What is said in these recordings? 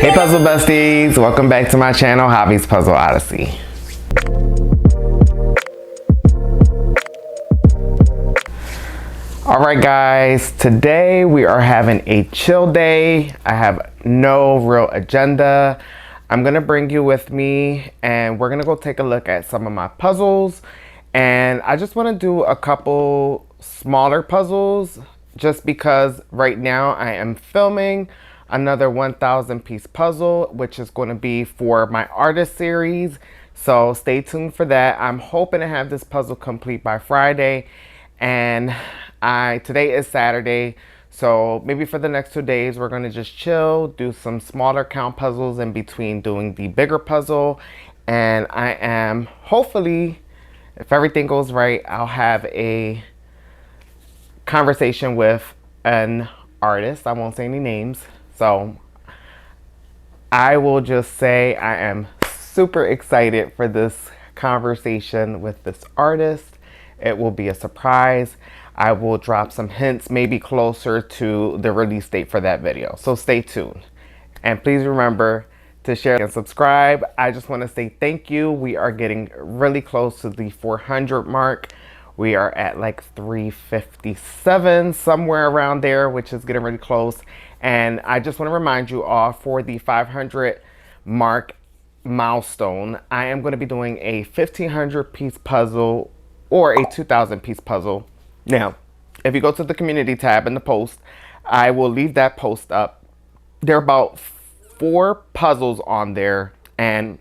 Hey puzzle besties, welcome back to my channel, Hobbies Puzzle Odyssey. Alright guys, today we are having a chill day. I have no real agenda. I'm gonna bring you with me and we're gonna go take a look at some of my puzzles. And I just wanna do a couple smaller puzzles just because right now I am filming another 1,000 piece puzzle, which is going to be for my artist series. So stay tuned for that. I'm hoping to have this puzzle complete by Friday. And today is Saturday. So maybe for the next 2 days, we're going to just chill, do some smaller count puzzles in between doing the bigger puzzle. And I am hopefully, if everything goes right, I'll have a conversation with an artist. I won't say any names. So I will just say I am super excited for this conversation with this artist. It will be a surprise. I will drop some hints maybe closer to the release date for that video. So stay tuned. And please remember to share and subscribe. I just want to say thank you. We are getting really close to the 400 mark. We are at like 357, somewhere around there, which is getting really close. And I just want to remind you all, for the 500 mark milestone, I am going to be doing a 1,500 piece puzzle or a 2,000 piece puzzle. Now, if you go to the community tab in the post, I will leave that post up. There are about 4 puzzles on there, and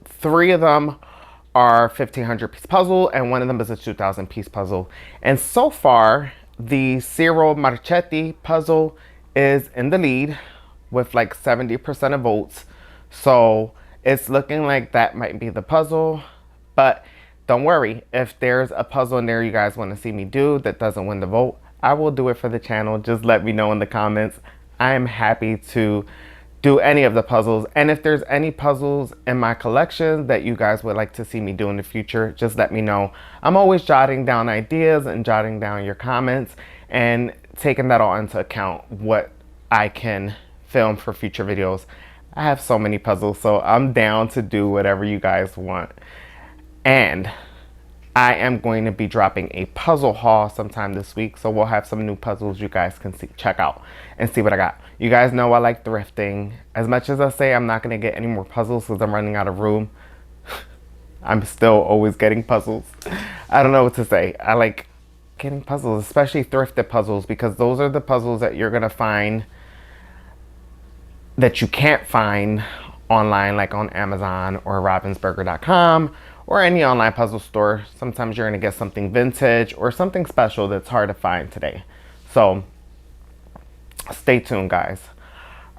3 of them are 1,500 piece puzzle, and 1 of them is a 2,000 piece puzzle. And so far, the Ciro Marchetti puzzle is in the lead with like 70% of votes. So it's looking like that might be the puzzle. But don't worry, if there's a puzzle in there you guys want to see me do that doesn't win the vote, I will do it for the channel. Just let me know in the comments. I am happy to do any of the puzzles. And if there's any puzzles in my collection that you guys would like to see me do in the future, just let me know. I'm always jotting down ideas and jotting down your comments and taking that all into account, what I can film for future videos. I have so many puzzles, so I'm down to do whatever you guys want. And I am going to be dropping a puzzle haul sometime this week, so we'll have some new puzzles you guys can check out and see what I got. You guys know I like thrifting. As much as I say I'm not going to get any more puzzles because I'm running out of room, I'm still always getting puzzles. I don't know what to say. I like getting puzzles, especially thrifted puzzles, because those are the puzzles that you're going to find that you can't find online, like on Amazon or robinsburger.com or any online puzzle store. Sometimes you're going to get something vintage or something special that's hard to find today. So stay tuned, guys.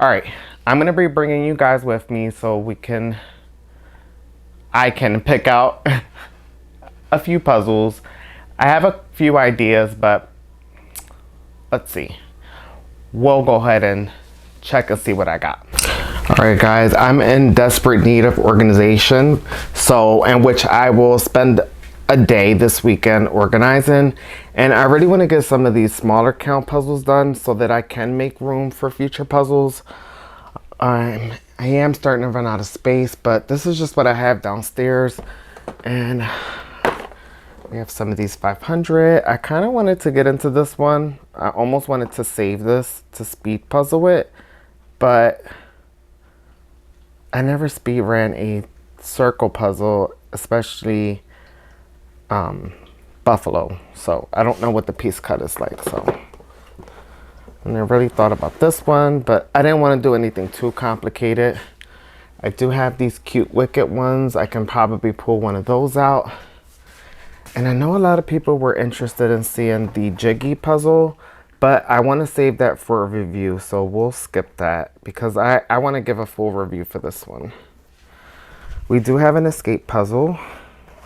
All right, I'm going to be bringing you guys with me so I can pick out a few puzzles. I have a few ideas, but let's see. We'll go ahead and check and see what I got. All right, guys, I'm in desperate need of organization, in which I will spend a day this weekend organizing. And I really want to get some of these smaller count puzzles done so that I can make room for future puzzles. I am starting to run out of space, but this is just what I have downstairs. And we have some of these 500. I kind of wanted to get into this one. I almost wanted to save this to speed puzzle it, but I never speed ran a circle puzzle, especially buffalo. So I don't know what the piece cut is like. So and I really thought about this one, but I didn't want to do anything too complicated. I do have these cute Wicked ones. I can probably pull one of those out. And I know a lot of people were interested in seeing the Jiggy puzzle, but I want to save that for a review, so we'll skip that because I want to give a full review for this one. We do have an escape puzzle.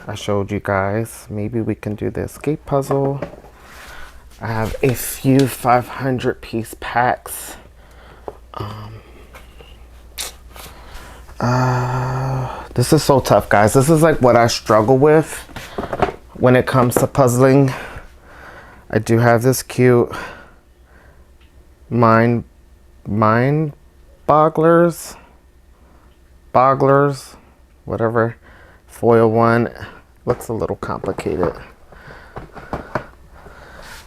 I showed you guys. Maybe we can do the escape puzzle. I have a few 500 piece packs. This is so tough, guys. This is like what I struggle with when it comes to puzzling. I do have this cute mind bogglers, whatever. Foil one. Looks a little complicated.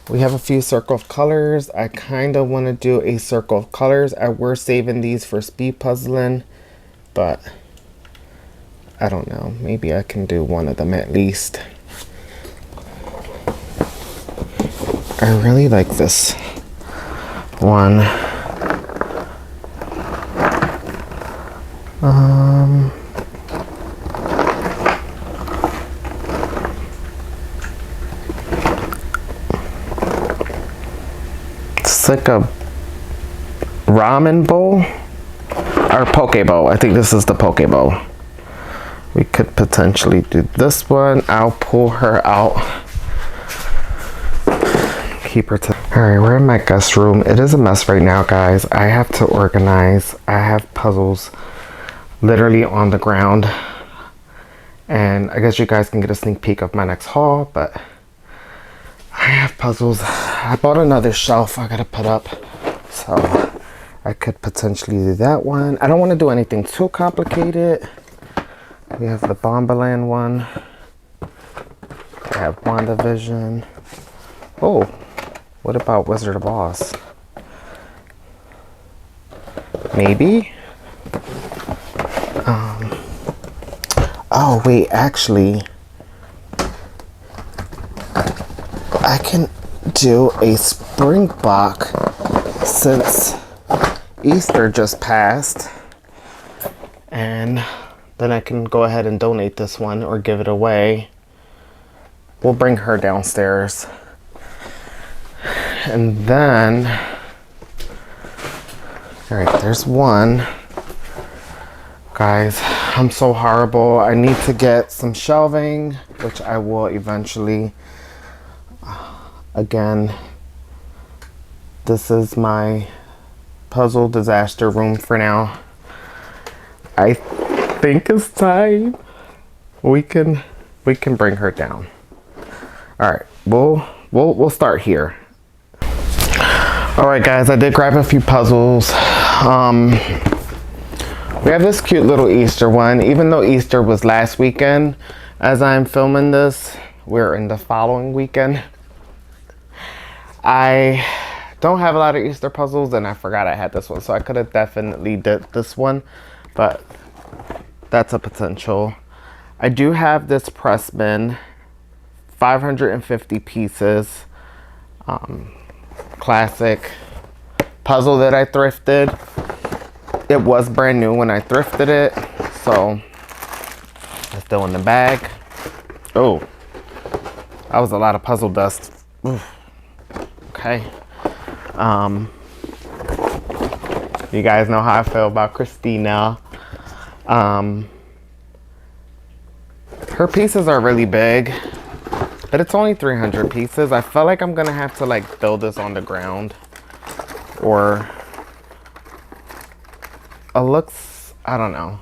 We have a few circle of colors. I kind of want to do a circle of colors. We're saving these for speed puzzling, but I don't know. Maybe I can do one of them at least. I really like this one. It's like a ramen bowl or poke bowl. I think this is the poke bowl. We could potentially do this one. I'll pull her out. Keep her to. All right, we're in my guest room. It is a mess right now, guys. I have to organize. I have puzzles literally on the ground. And I guess you guys can get a sneak peek of my next haul, but I have puzzles. I bought another shelf I gotta put up. So I could potentially do that one. I don't want to do anything too complicated. We have the Bomberland one. I have WandaVision. Oh, what about Wizard of Oz? Maybe? Oh, wait, actually, I can do a Springbok since Easter just passed. And then I can go ahead and donate this one or give it away. We'll bring her downstairs. And then, all right, there's one. Guys, I'm so horrible. I need to get some shelving, which I will eventually. Again, this is my puzzle disaster room for now. I think it's time we can bring her down. All right, we'll start here. All right, guys, I did grab a few puzzles. We have this cute little Easter one. Even though Easter was last weekend, as I'm filming this, we're in the following weekend. I don't have a lot of Easter puzzles, and I forgot I had this one, so I could have definitely did this one, but that's a potential. I do have this Pressman, 550 pieces, classic puzzle that I thrifted. It was brand new when I thrifted it, so it's still in the bag. Oh, that was a lot of puzzle dust. Oof. Okay. You guys know how I feel about Christina. Her pieces are really big, but it's only 300 pieces. I feel like I'm gonna have to like build this on the ground, or it looks, I don't know.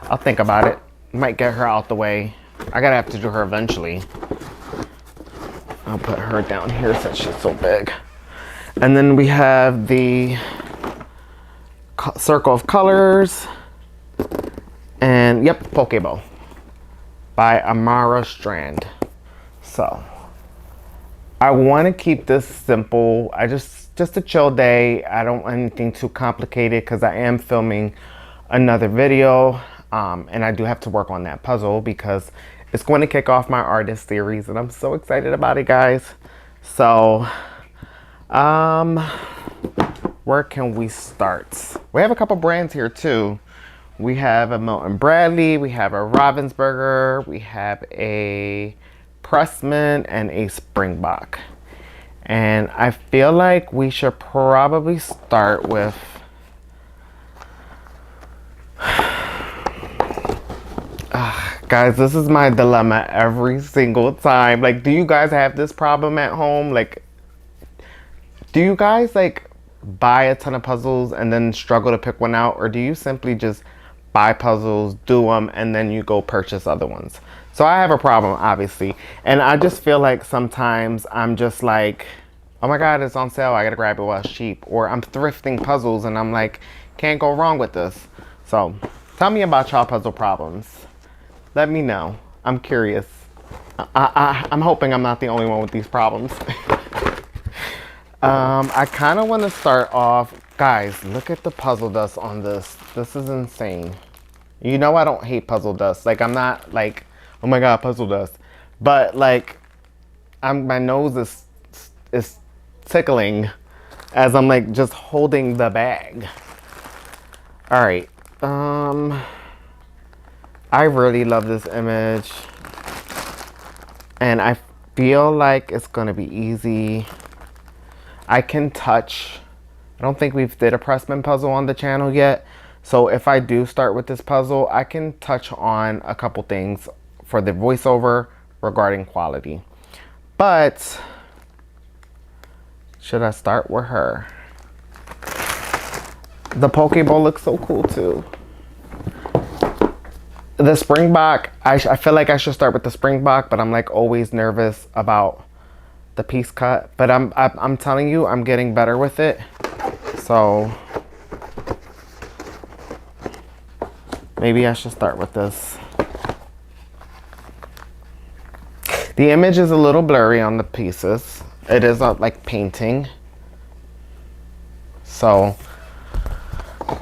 I'll think about it. Might get her out the way. I gotta have to do her eventually. I'll put her down here since she's so big. And then we have the circle of colors. And yep, Pokeball by Amara Strand. So I want to keep this simple. Just a chill day. I don't want anything too complicated because I am filming another video. And I do have to work on that puzzle because it's going to kick off my artist series, and I'm so excited about it, guys. So, where can we start? We have a couple brands here too. We have a Milton Bradley, we have a Ravensburger, we have a Pressman, and a Springbok. And I feel like we should probably start with guys, this is my dilemma every single time. Like, do you guys have this problem at home? Like, do you guys like buy a ton of puzzles and then struggle to pick one out? Or do you simply just buy puzzles, do them, and then you go purchase other ones? So I have a problem, obviously. And I just feel like sometimes I'm just like, oh my God, it's on sale. I gotta grab it while it's cheap. Or I'm thrifting puzzles and I'm like, Can't go wrong with this. So, tell me about y'all puzzle problems. Let me know. I'm curious. I'm hoping I'm not the only one with these problems. I kind of want to start off. Guys, look at the puzzle dust on this. This is insane. You know I don't hate puzzle dust. Like, I'm not like, oh my god, puzzle dust. But like, my nose is tickling as I'm like just holding the bag. All right. I really love this image, and I feel like it's gonna be easy. I can touch. I don't think we've did a Pressman puzzle on the channel yet. So if I do start with this puzzle, I can touch on a couple things for the voiceover regarding quality. But should I start with her? The Pokeball looks so cool too. The Springbok, I feel like I should start with the Springbok, but I'm like always nervous about the piece cut. But I'm telling you, I'm getting better with it. So maybe I should start with this. The image is a little blurry on the pieces. It is like painting. So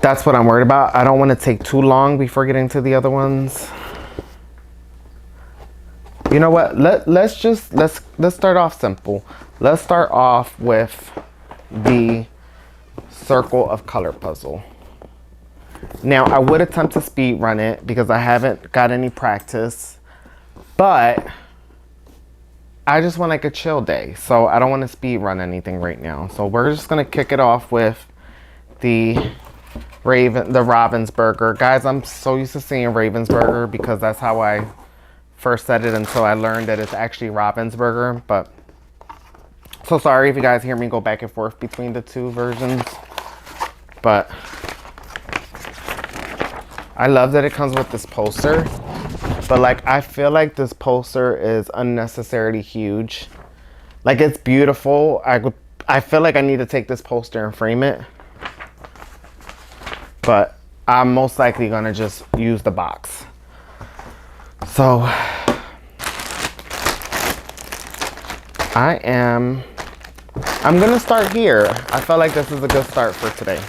that's what I'm worried about. I don't want to take too long before getting to the other ones. You know what? Let's start off simple. Let's start off with the circle of color puzzle. Now I would attempt to speed run it because I haven't got any practice, but I just want like a chill day, so I don't want to speed run anything right now. So we're just gonna kick it off with the Ravensburger. Guys, I'm so used to seeing Ravensburger because that's how I first said it until I learned that it's actually Ravensburger. But so sorry if you guys hear me go back and forth between the two versions. But I love that it comes with this poster. But like, I feel like this poster is unnecessarily huge. Like, it's beautiful. I feel like I need to take this poster and frame it. But I'm most likely gonna just use the box. So I'm gonna start here. I felt like this is a good start for today.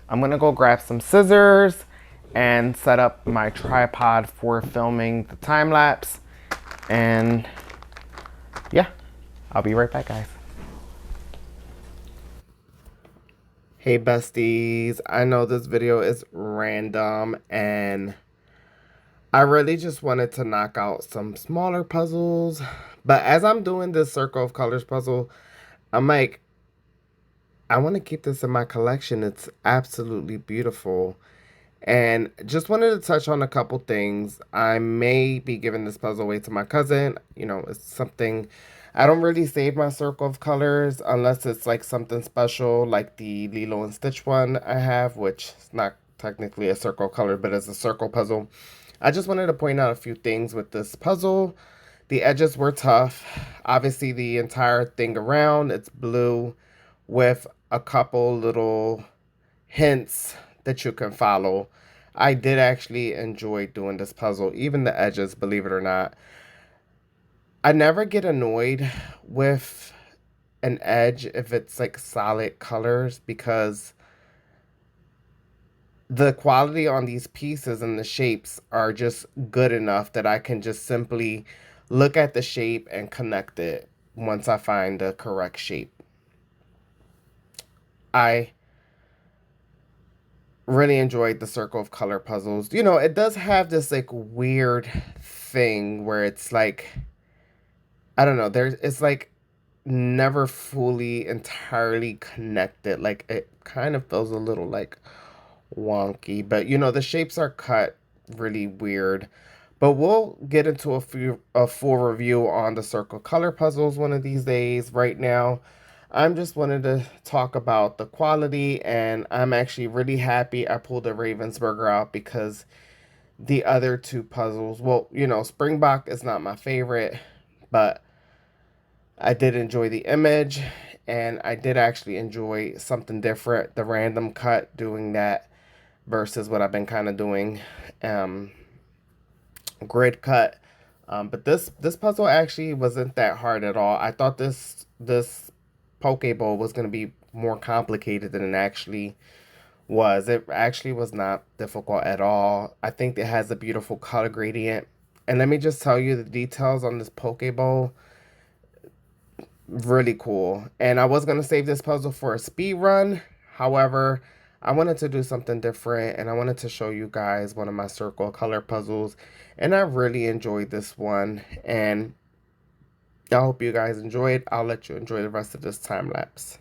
I'm gonna go grab some scissors and set up my tripod for filming the time lapse. And yeah, I'll be right back, guys. Hey besties, I know this video is random and I really just wanted to knock out some smaller puzzles. But as I'm doing this circle of colors puzzle, I'm like, I want to keep this in my collection. It's absolutely beautiful. And just wanted to touch on a couple things. I may be giving this puzzle away to my cousin. You know, it's something, I don't really save my circle of colors unless it's like something special, like the Lilo and Stitch one I have, which is not technically a circle color, but it's a circle puzzle. I just wanted to point out a few things with this puzzle. The edges were tough. Obviously, the entire thing around, it's blue with a couple little hints that you can follow. I did actually enjoy doing this puzzle, even the edges, believe it or not. I never get annoyed with an edge if it's like solid colors because the quality on these pieces and the shapes are just good enough that I can just simply look at the shape and connect it once I find the correct shape. I really enjoyed the circle of color puzzles. You know, it does have this like weird thing where it's like, I don't know, it's like never fully entirely connected. Like it kind of feels a little like wonky, but you know, the shapes are cut really weird. But we'll get into a full review on the circle color puzzles one of these days. Right now, I'm just wanted to talk about the quality, and I'm actually really happy I pulled the Ravensburger out because the other two puzzles, well, you know, Springbok is not my favorite, but I did enjoy the image, and I did actually enjoy something different, the random cut, doing that versus what I've been kind of doing, um, grid cut. But this puzzle actually wasn't that hard at all. I thought this poke bowl was gonna be more complicated than it actually was. It actually was not difficult at all. I think it has a beautiful color gradient. And let me just tell you the details on this poke bowl. Really cool. And I was going to save this puzzle for a speed run. However, I wanted to do something different, and I wanted to show you guys one of my circle color puzzles. And I really enjoyed this one. And I hope you guys enjoy it. I'll let you enjoy the rest of this time lapse.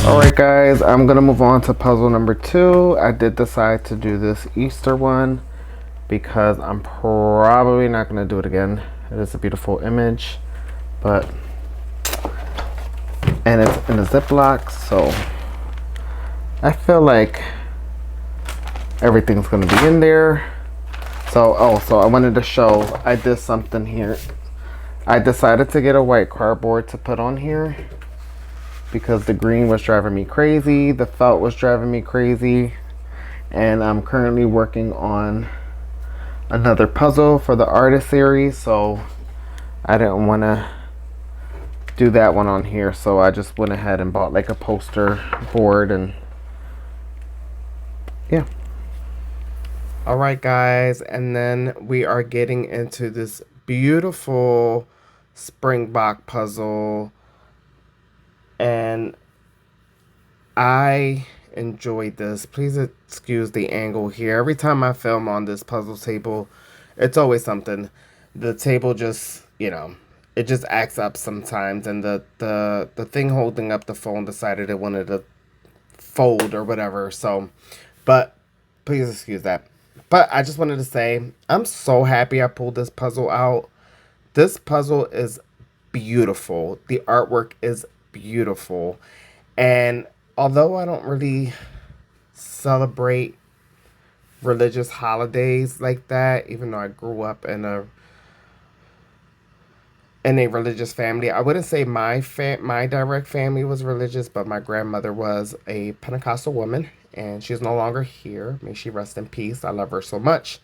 Alright guys, I'm going to move on to puzzle number 2. I did decide to do this Easter one because I'm probably not going to do it again. It is a beautiful image, and it's in a Ziploc, so I feel like everything's going to be in there. So I wanted to show, I did something here. I decided to get a white cardboard to put on here because the green was driving me crazy, the felt was driving me crazy, and I'm currently working on another puzzle for the artist series, so I didn't want to do that one on here, so I just went ahead and bought like a poster board, and yeah. Alright guys, and then we are getting into this beautiful Springbok puzzle, and I enjoyed this. Please excuse the angle here. Every time I film on this puzzle table, it's always something. The table just, it just acts up sometimes, and the thing holding up the phone decided it wanted to fold or whatever. So, but please excuse that. But I just wanted to say, I'm so happy I pulled this puzzle out. This puzzle is beautiful. The artwork is beautiful. And although I don't really celebrate religious holidays like that, even though I grew up in a religious family. I wouldn't say my direct family was religious, but my grandmother was a Pentecostal woman, and she's no longer here. May she rest in peace. I love her so much.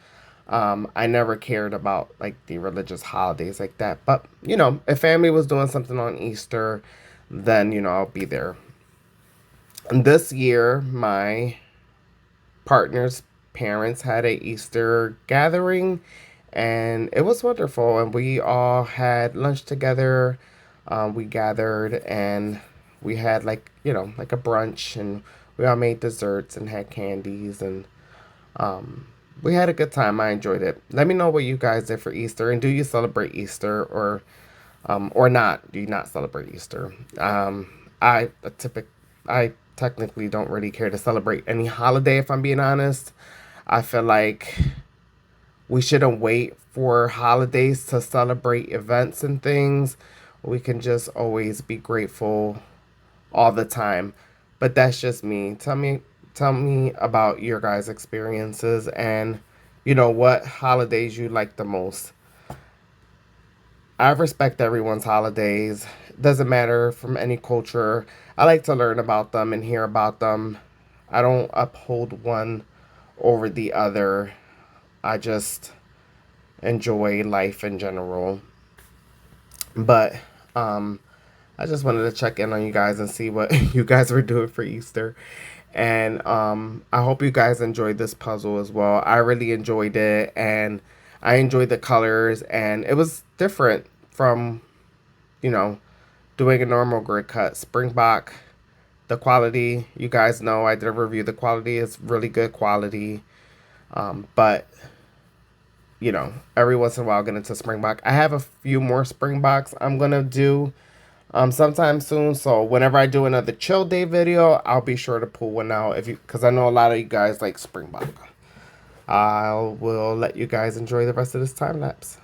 I never cared about like the religious holidays like that, but if family was doing something on Easter, then I'll be there. And this year, my partner's parents had a Easter gathering, and it was wonderful. And we all had lunch together. We gathered and we had like a brunch, and we all made desserts and had candies, and we had a good time. I enjoyed it. Let me know what you guys did for Easter, and do you celebrate Easter or not? Do you not celebrate Easter? I typically I technically don't really care to celebrate any holiday, if I'm being honest. I feel like we shouldn't wait for holidays to celebrate events and things. We can just always be grateful all the time. But that's just me. Tell me about your guys' experiences, and what holidays you like the most. I respect everyone's holidays. Doesn't matter from any culture. I like to learn about them and hear about them. I don't uphold one over the other. I just enjoy life in general. But I just wanted to check in on you guys and see what you guys were doing for Easter. And I hope you guys enjoyed this puzzle as well. I really enjoyed it, and I enjoyed the colors, and it was different from, you know, doing a normal grid cut. Springbok, the quality, you guys know I did a review. The quality is really good quality. But every once in a while I'll get into Springbok. I have a few more Springboks I'm gonna do sometime soon. So whenever I do another chill day video, I'll be sure to pull one out because I know a lot of you guys like Springbok. I will let you guys enjoy the rest of this time lapse.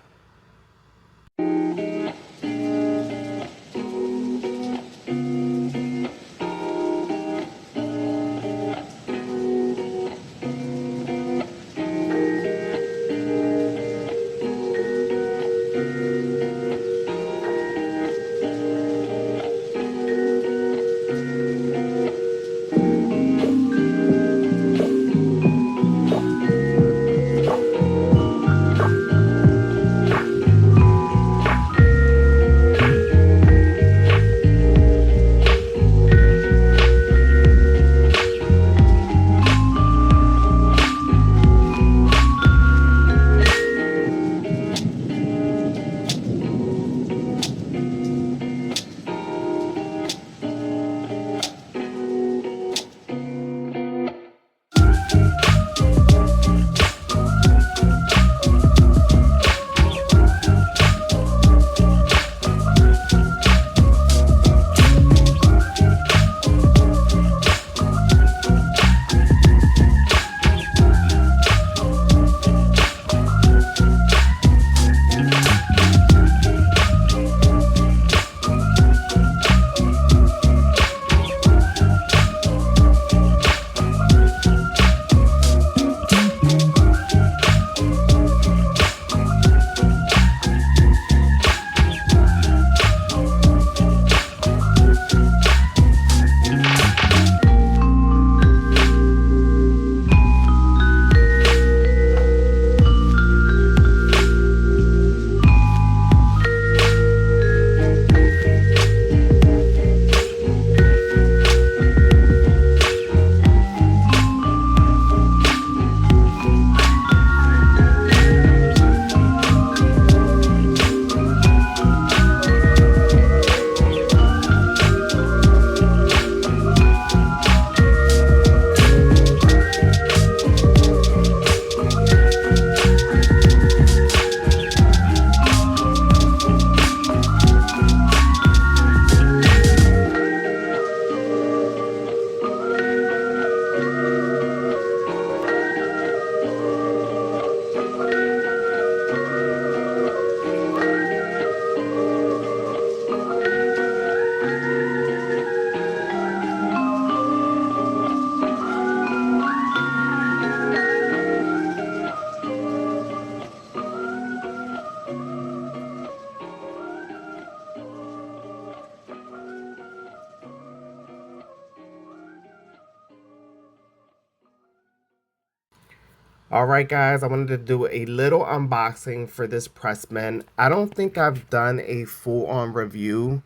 Alright guys, I wanted to do a little unboxing for this Pressman. I don't think I've done a full-on review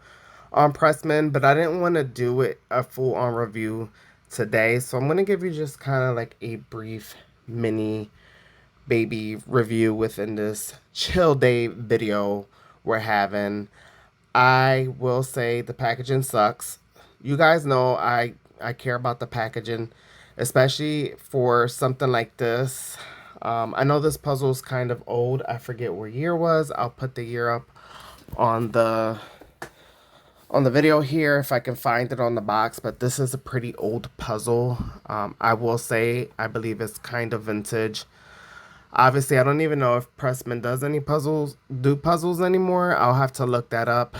on Pressman, but I didn't want to do it a full-on review today. So I'm going to give you just kind of like a brief mini baby review within this chill day video we're having. I will say the packaging sucks. You guys know I care about the packaging, especially for something like this. I know this puzzle is kind of old. I forget what year it was. I'll put the year up on the video here if I can find it on the box, but this is a pretty old puzzle. I will say I believe it's kind of vintage. Obviously, I don't even know if Pressman does any puzzles anymore. I'll have to look that up.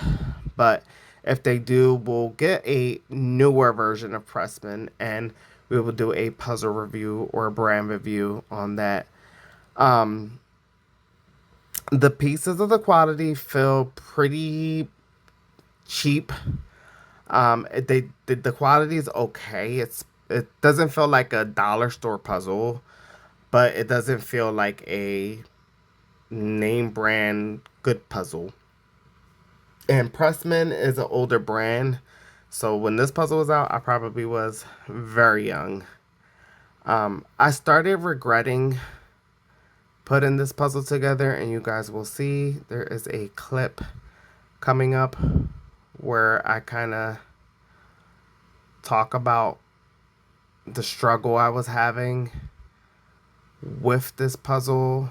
But if they do, we'll get a newer version of Pressman and we will do a puzzle review or a brand review on that. The pieces of the quality feel pretty cheap. The quality is okay. It doesn't feel like a dollar store puzzle, but it doesn't feel like a name brand good puzzle. And Pressman is an older brand, so when this puzzle was out, I probably was very young. I started regretting putting this puzzle together, and you guys will see there is a clip coming up where I kind of talk about the struggle I was having with this puzzle.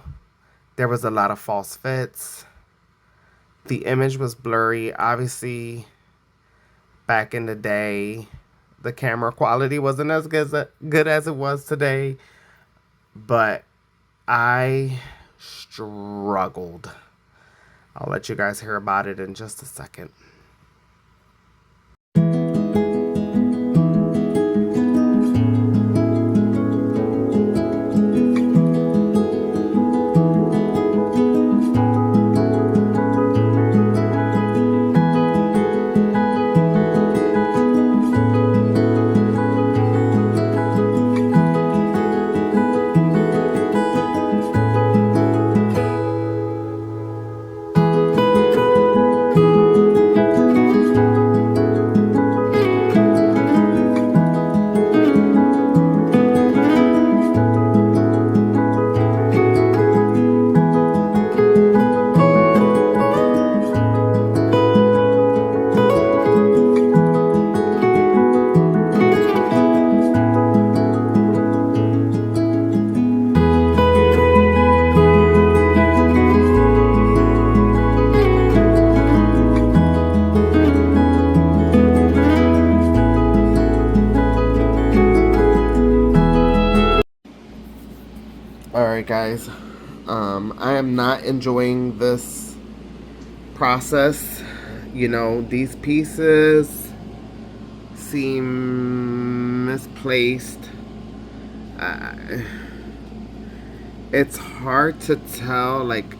There was a lot of false fits. The image was blurry. Obviously, back in the day, the camera quality wasn't as good as it was today, but I struggled. I'll let you guys hear about it in just a second. Alright guys, I am not enjoying this process. You know, these pieces seem misplaced. It's hard to tell, like,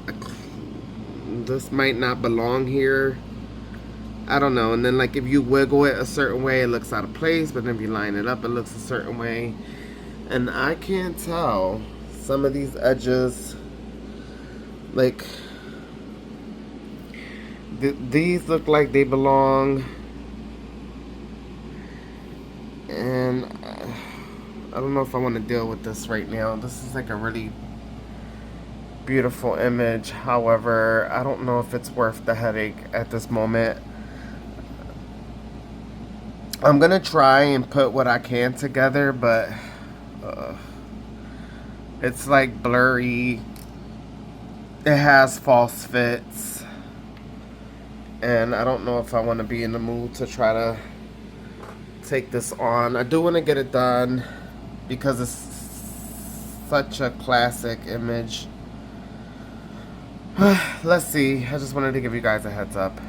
this might not belong here. I don't know. And then, like, if you wiggle it a certain way, it looks out of place, but then if you line it up, it looks a certain way. And I can't tell. Some of these edges, like, these look like they belong. And I don't know if I want to deal with this right now. This is like a really beautiful image. However, I don't know if it's worth the headache at this moment. I'm gonna try and put what I can together, but it's like blurry. It has false fits, and I don't know if I want to be in the mood to try to take this on. I do want to get it done because it's such a classic image. Let's see. I just wanted to give you guys a heads up.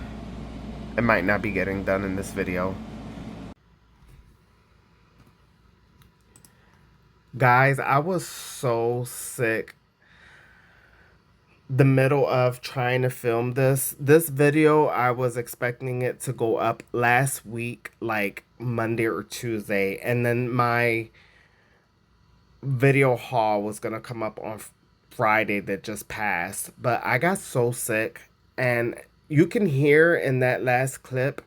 It might not be getting done in this video. Guys, I was so sick the middle of trying to film this video. I was expecting it to go up last week, like Monday or Tuesday, and then my video haul was gonna come up on Friday that just passed, but I got so sick, and you can hear in that last clip,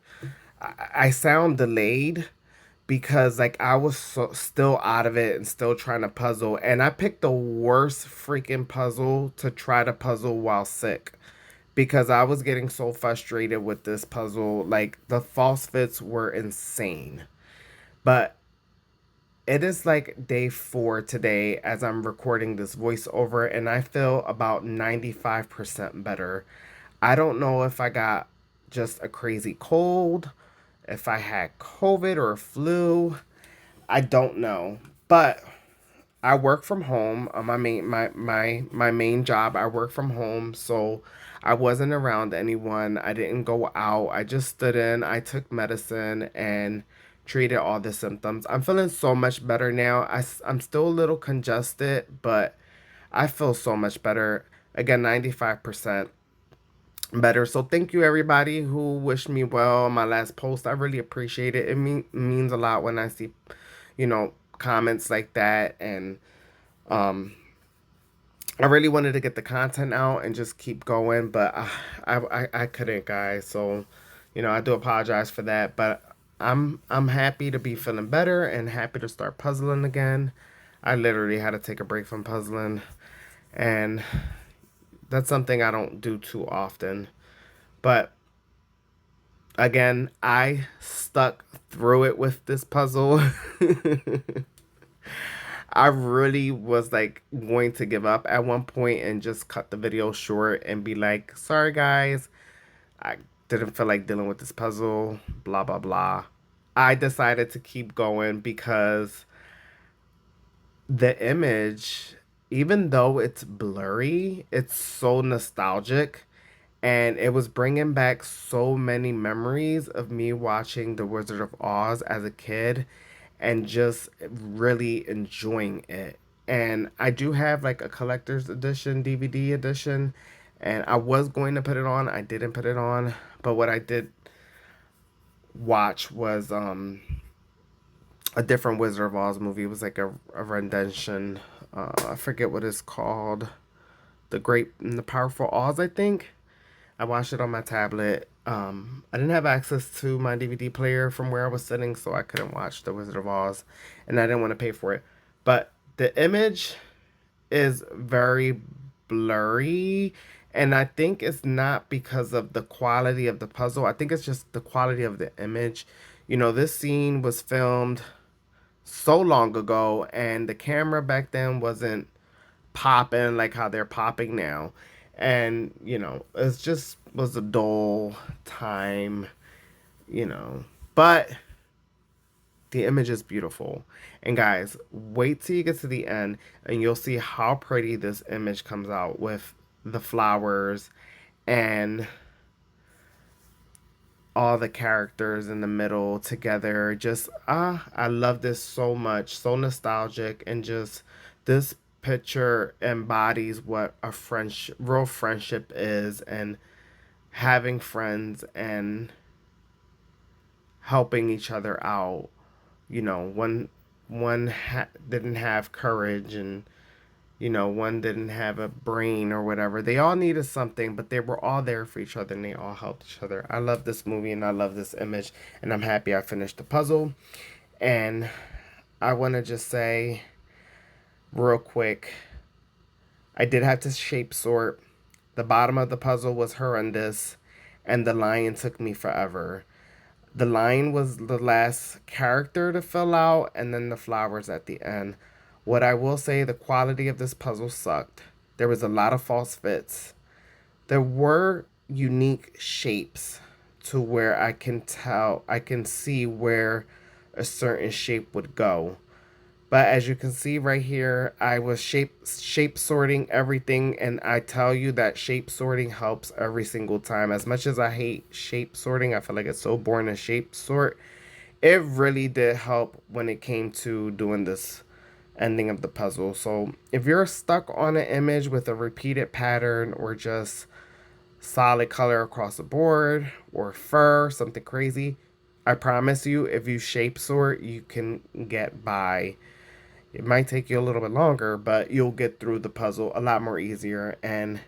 I sound delayed because like I was still out of it and still trying to puzzle, and I picked the worst freaking puzzle to try to puzzle while sick because I was getting so frustrated with this puzzle. Like the false fits were insane. But it is like day 4 today as I'm recording this voiceover, and I feel about 95% better. I don't know if I got just a crazy cold, if I had COVID or a flu. I don't know. But I work from home. My main job, I work from home, so I wasn't around anyone. I didn't go out. I just stood in. I took medicine and treated all the symptoms. I'm feeling so much better now. I'm still a little congested, but I feel so much better. Again, 95% better. So thank you everybody who wished me well on my last post. I really appreciate it. It means a lot when I see, comments like that, and um, I really wanted to get the content out and just keep going, but I couldn't, guys. So, I do apologize for that, but I'm happy to be feeling better and happy to start puzzling again. I literally had to take a break from puzzling, and that's something I don't do too often. But again, I stuck through it with this puzzle. I really was like going to give up at one point and just cut the video short and be like, sorry guys, I didn't feel like dealing with this puzzle, blah, blah, blah. I decided to keep going because the image, even though it's blurry, it's so nostalgic. And it was bringing back so many memories of me watching The Wizard of Oz as a kid and just really enjoying it. And I do have like a collector's edition, DVD edition, and I was going to put it on. I didn't put it on, but what I did watch was a different Wizard of Oz movie. It was like a rendition. I forget what it's called. The Great and the Powerful Oz, I think. I watched it on my tablet. I didn't have access to my DVD player from where I was sitting, so I couldn't watch The Wizard of Oz, and I didn't want to pay for it. But the image is very blurry, and I think it's not because of the quality of the puzzle. I think it's just the quality of the image. This scene was filmed so long ago, and the camera back then wasn't popping like how they're popping now. And, it's just was a dull time, you know. But the image is beautiful. And guys, wait till you get to the end and you'll see how pretty this image comes out with the flowers and all the characters in the middle together. Just I love this so much. So nostalgic, and just this picture embodies what a real friendship is, and having friends and helping each other out. One didn't have courage, and one didn't have a brain or whatever. They all needed something, but they were all there for each other and they all helped each other. I love this movie and I love this image, and I'm happy I finished the puzzle. And I want to just say real quick, I did have to shape sort. The bottom of the puzzle was horrendous, and the lion took me forever. The lion was the last character to fill out, and then the flowers at the end. What I will say, the quality of this puzzle sucked. There was a lot of false fits. There were unique shapes to where I can see where a certain shape would go. But as you can see right here, I was shape sorting everything, and I tell you that shape sorting helps every single time. As much as I hate shape sorting, I feel like it's so boring to shape sort. It really did help when it came to doing this ending of the puzzle. So if you're stuck on an image with a repeated pattern, or just solid color across the board, or fur, something crazy, I promise you, if you shape sort, you can get by. It might take you a little bit longer, but you'll get through the puzzle a lot more easier. And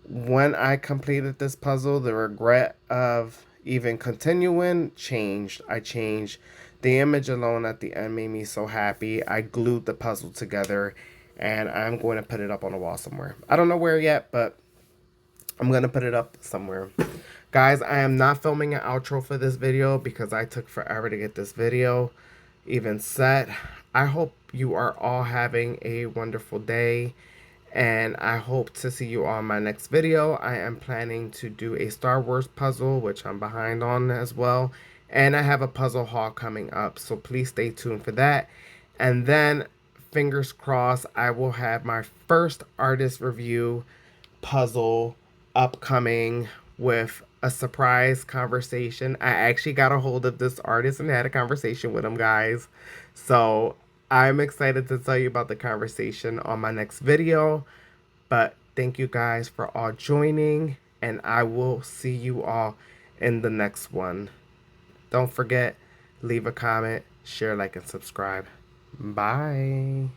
when I completed this puzzle, the regret of even continuing changed. I changed. The image alone at the end made me so happy. I glued the puzzle together, and I'm going to put it up on the wall somewhere. I don't know where yet, but I'm going to put it up somewhere. Guys, I am not filming an outro for this video because I took forever to get this video even set. I hope you are all having a wonderful day, and I hope to see you on my next video. I am planning to do a Star Wars puzzle, which I'm behind on as well, and I have a puzzle haul coming up, so please stay tuned for that. And then, fingers crossed, I will have my first artist review puzzle upcoming with a surprise conversation. I actually got a hold of this artist and had a conversation with him, guys. So I'm excited to tell you about the conversation on my next video. But thank you guys for all joining, and I will see you all in the next one. Don't forget, leave a comment, share, like, and subscribe. Bye.